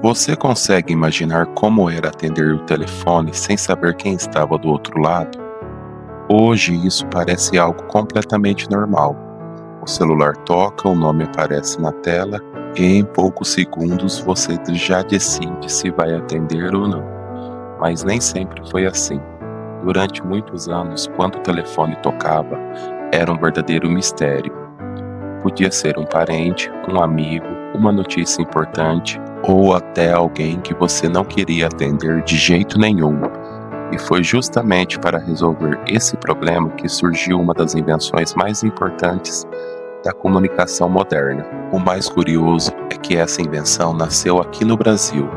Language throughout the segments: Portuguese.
Você consegue imaginar como era atender o telefone sem saber quem estava do outro lado? Hoje isso parece algo completamente normal. O celular toca, o nome aparece na tela e em poucos segundos você já decide se vai atender ou não. Mas nem sempre foi assim. Durante muitos anos, quando o telefone tocava, era um verdadeiro mistério. Podia ser um parente, um amigo, uma notícia importante ou até alguém que você não queria atender de jeito nenhum. E foi justamente para resolver esse problema que surgiu uma das invenções mais importantes da comunicação moderna. O mais curioso é que essa invenção nasceu aqui no Brasil.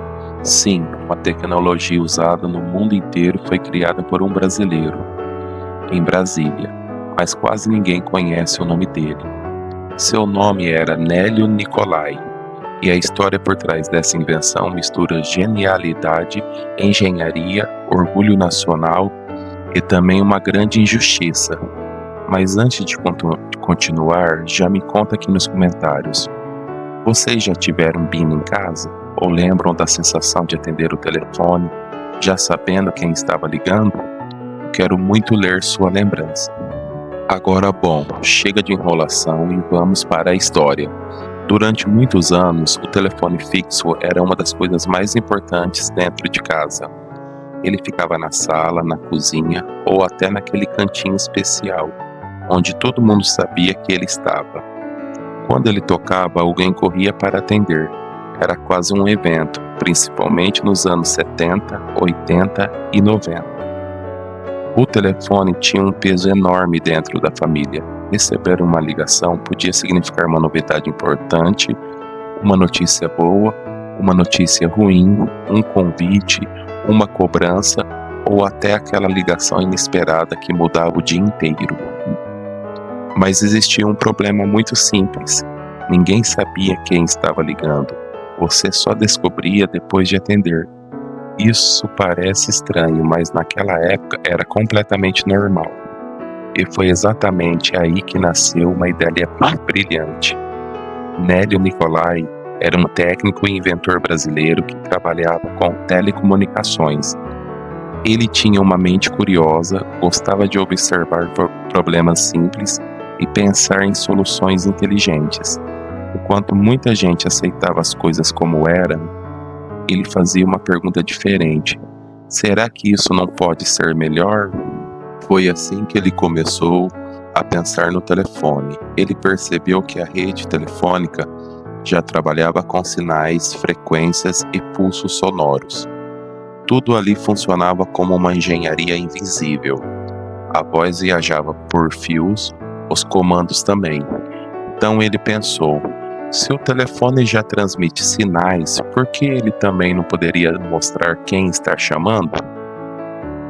Sim, uma tecnologia usada no mundo inteiro foi criada por um brasileiro, em Brasília, mas quase ninguém conhece o nome dele. Seu nome era Nélio Nicolai, e a história por trás dessa invenção mistura genialidade, engenharia, orgulho nacional e também uma grande injustiça. Mas antes de continuar, já me conta aqui nos comentários. Vocês já tiveram BIM em casa? Ou lembram da sensação de atender o telefone, já sabendo quem estava ligando? Quero muito ler sua lembrança. Agora, bom, chega de enrolação e vamos para a história. Durante muitos anos, o telefone fixo era uma das coisas mais importantes dentro de casa. Ele ficava na sala, na cozinha ou até naquele cantinho especial, onde todo mundo sabia que ele estava. Quando ele tocava, alguém corria para atender. Era quase um evento, principalmente nos anos 70, 80 e 90. O telefone tinha um peso enorme dentro da família. Receber uma ligação podia significar uma novidade importante, uma notícia boa, uma notícia ruim, um convite, uma cobrança ou até aquela ligação inesperada que mudava o dia inteiro. Mas existia um problema muito simples. Ninguém sabia quem estava ligando. Você só descobria depois de atender. Isso parece estranho, mas naquela época era completamente normal. E foi exatamente aí que nasceu uma ideia brilhante. Nélio Nicolai era um técnico e inventor brasileiro que trabalhava com telecomunicações. Ele tinha uma mente curiosa, gostava de observar problemas simples e pensar em soluções inteligentes. Enquanto muita gente aceitava as coisas como eram, ele fazia uma pergunta diferente. Será que isso não pode ser melhor? Foi assim que ele começou a pensar no telefone. Ele percebeu que a rede telefônica já trabalhava com sinais, frequências e pulsos sonoros. Tudo ali funcionava como uma engenharia invisível. A voz viajava por fios, os comandos também. Então ele pensou: se o telefone já transmite sinais, por que ele também não poderia mostrar quem está chamando?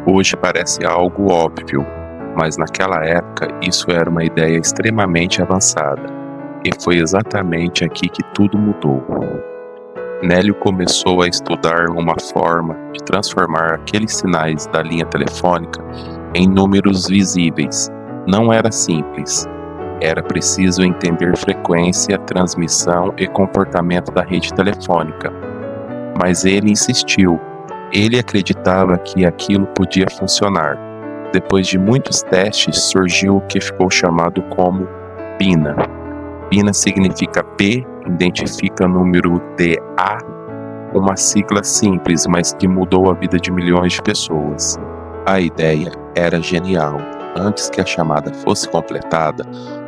Hoje parece algo óbvio, mas naquela época isso era uma ideia extremamente avançada. E foi exatamente aqui que tudo mudou. Nélio começou a estudar uma forma de transformar aqueles sinais da linha telefônica em números visíveis. Não era simples. Era preciso entender frequência, transmissão e comportamento da rede telefônica. Mas ele insistiu. Ele acreditava que aquilo podia funcionar. Depois de muitos testes, surgiu o que ficou chamado como BINA. BINA significa B, identifica o número DA, uma sigla simples, mas que mudou a vida de milhões de pessoas. A ideia era genial. Antes que a chamada fosse completada,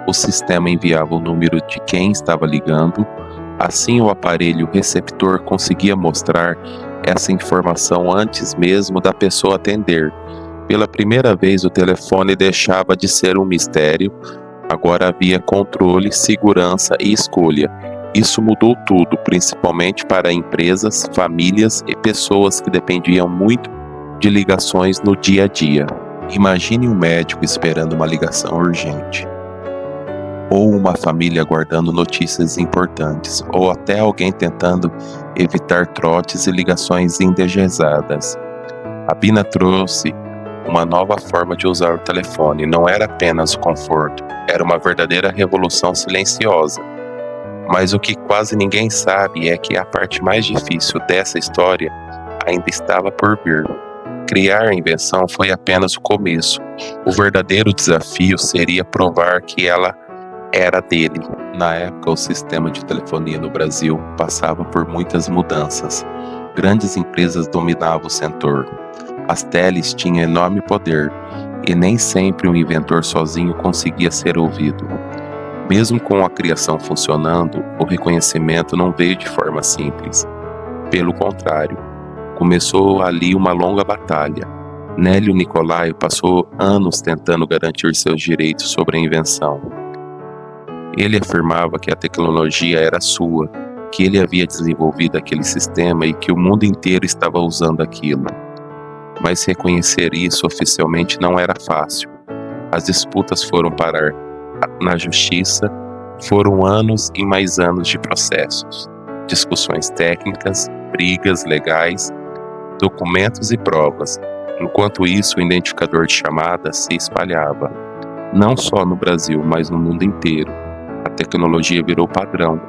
o sistema enviava o número de quem estava ligando. Assim, o aparelho receptor conseguia mostrar essa informação antes mesmo da pessoa atender. Pela primeira vez, o telefone deixava de ser um mistério. Agora havia controle, segurança e escolha. Isso mudou tudo, principalmente para empresas, famílias e pessoas que dependiam muito de ligações no dia a dia. Imagine um médico esperando uma ligação urgente, ou uma família aguardando notícias importantes, ou até alguém tentando evitar trotes e ligações indesejadas. A BINA trouxe uma nova forma de usar o telefone. Não era apenas o conforto, era uma verdadeira revolução silenciosa. Mas o que quase ninguém sabe é que a parte mais difícil dessa história ainda estava por vir. Criar a invenção foi apenas o começo. O verdadeiro desafio seria provar que ela era dele. Na época, o sistema de telefonia no Brasil passava por muitas mudanças. Grandes empresas dominavam o setor. As teles tinham enorme poder e nem sempre o inventor sozinho conseguia ser ouvido. Mesmo com a criação funcionando, o reconhecimento não veio de forma simples. Pelo contrário, começou ali uma longa batalha. Nélio Nicolai passou anos tentando garantir seus direitos sobre a invenção. Ele afirmava que a tecnologia era sua, que ele havia desenvolvido aquele sistema e que o mundo inteiro estava usando aquilo. Mas reconhecer isso oficialmente não era fácil. As disputas foram parar na justiça, foram anos e mais anos de processos, discussões técnicas, brigas legais, documentos e provas. Enquanto isso, o identificador de chamada se espalhava, não só no Brasil, mas no mundo inteiro. A tecnologia virou padrão,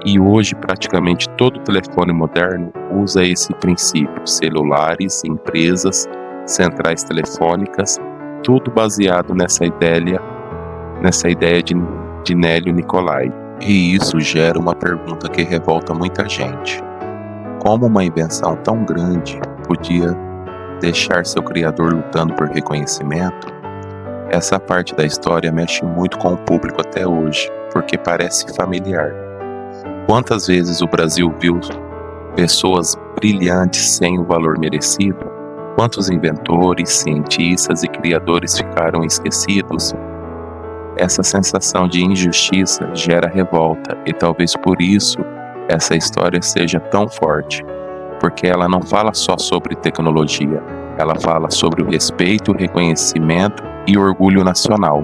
e hoje praticamente todo telefone moderno usa esse princípio. Celulares, empresas, centrais telefônicas, tudo baseado nessa ideia de Nélio Nicolai. E isso gera uma pergunta que revolta muita gente. Como uma invenção tão grande podia deixar seu criador lutando por reconhecimento? Essa parte da história mexe muito com o público até hoje, porque parece familiar. Quantas vezes o Brasil viu pessoas brilhantes sem o valor merecido? Quantos inventores, cientistas e criadores ficaram esquecidos? Essa sensação de injustiça gera revolta e talvez por isso essa história seja tão forte, porque ela não fala só sobre tecnologia, ela fala sobre o respeito, o reconhecimento e o orgulho nacional.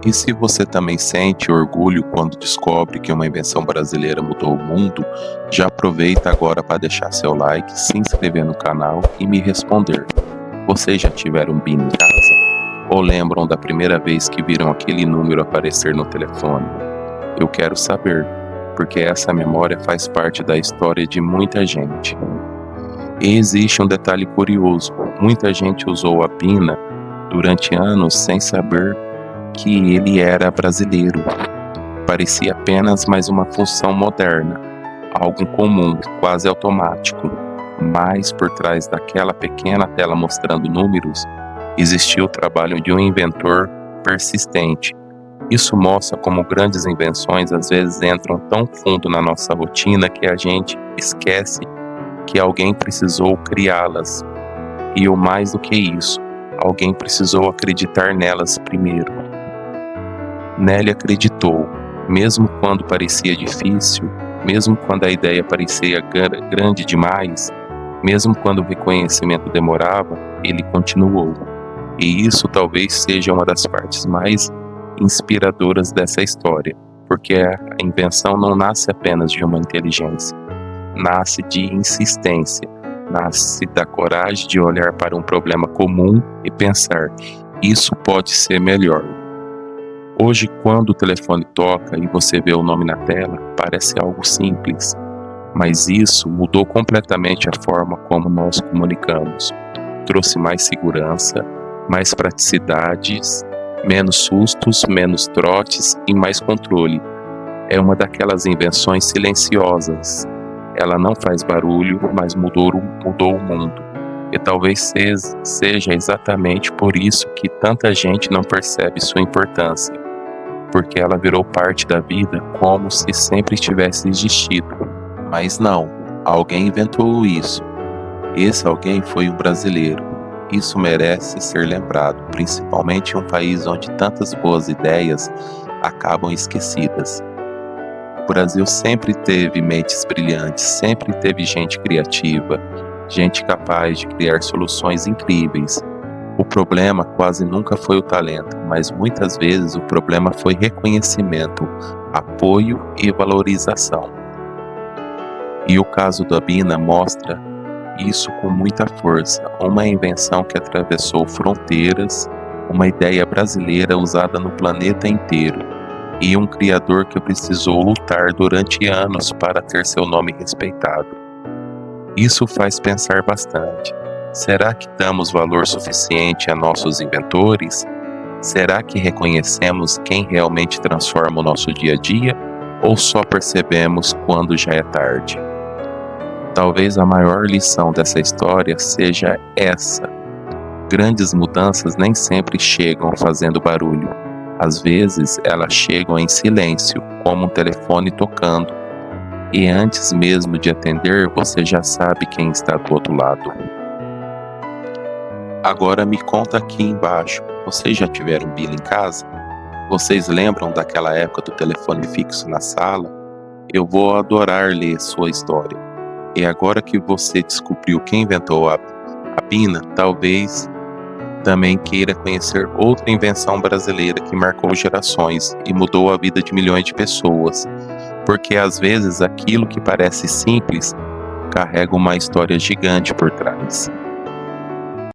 E se você também sente orgulho quando descobre que uma invenção brasileira mudou o mundo, já aproveita agora para deixar seu like, se inscrever no canal e me responder. Vocês já tiveram um BIM em casa? Ou lembram da primeira vez que viram aquele número aparecer no telefone? Eu quero saber, porque essa memória faz parte da história de muita gente. E existe um detalhe curioso: muita gente usou a Bina durante anos sem saber que ele era brasileiro. Parecia apenas mais uma função moderna, algo comum, quase automático. Mas por trás daquela pequena tela mostrando números, existia o trabalho de um inventor persistente. Isso mostra como grandes invenções às vezes entram tão fundo na nossa rotina que a gente esquece que alguém precisou criá-las. E o mais do que isso, alguém precisou acreditar nelas primeiro. Nélio acreditou, mesmo quando parecia difícil, mesmo quando a ideia parecia grande demais, mesmo quando o reconhecimento demorava, ele continuou. E isso talvez seja uma das partes mais inspiradoras dessa história, porque a invenção não nasce apenas de uma inteligência, nasce de insistência, nasce da coragem de olhar para um problema comum e pensar: isso pode ser melhor. Hoje, quando o telefone toca e você vê o nome na tela, parece algo simples, mas isso mudou completamente a forma como nós comunicamos. Trouxe mais segurança, mais praticidades, menos sustos, menos trotes e mais controle. É uma daquelas invenções silenciosas. Ela não faz barulho, mas mudou o mundo. E talvez seja exatamente por isso que tanta gente não percebe sua importância, porque ela virou parte da vida como se sempre tivesse existido. Mas não, alguém inventou isso. Esse alguém foi um brasileiro. Isso merece ser lembrado, principalmente em um país onde tantas boas ideias acabam esquecidas. O Brasil sempre teve mentes brilhantes, sempre teve gente criativa, gente capaz de criar soluções incríveis. O problema quase nunca foi o talento, mas muitas vezes o problema foi reconhecimento, apoio e valorização. E o caso da Bina mostra isso com muita força, uma invenção que atravessou fronteiras, uma ideia brasileira usada no planeta inteiro. e um criador que precisou lutar durante anos para ter seu nome respeitado. Isso faz pensar bastante. Será que damos valor suficiente a nossos inventores? Será que reconhecemos quem realmente transforma o nosso dia a dia? Ou só percebemos quando já é tarde? Talvez a maior lição dessa história seja essa: grandes mudanças nem sempre chegam fazendo barulho. Às vezes, elas chegam em silêncio, como um telefone tocando, e antes mesmo de atender, você já sabe quem está do outro lado. Agora me conta aqui embaixo, vocês já tiveram Bila em casa? Vocês lembram daquela época do telefone fixo na sala? Eu vou adorar ler sua história. E agora que você descobriu quem inventou a Bina, talvez também queira conhecer outra invenção brasileira que marcou gerações e mudou a vida de milhões de pessoas, porque às vezes aquilo que parece simples carrega uma história gigante por trás.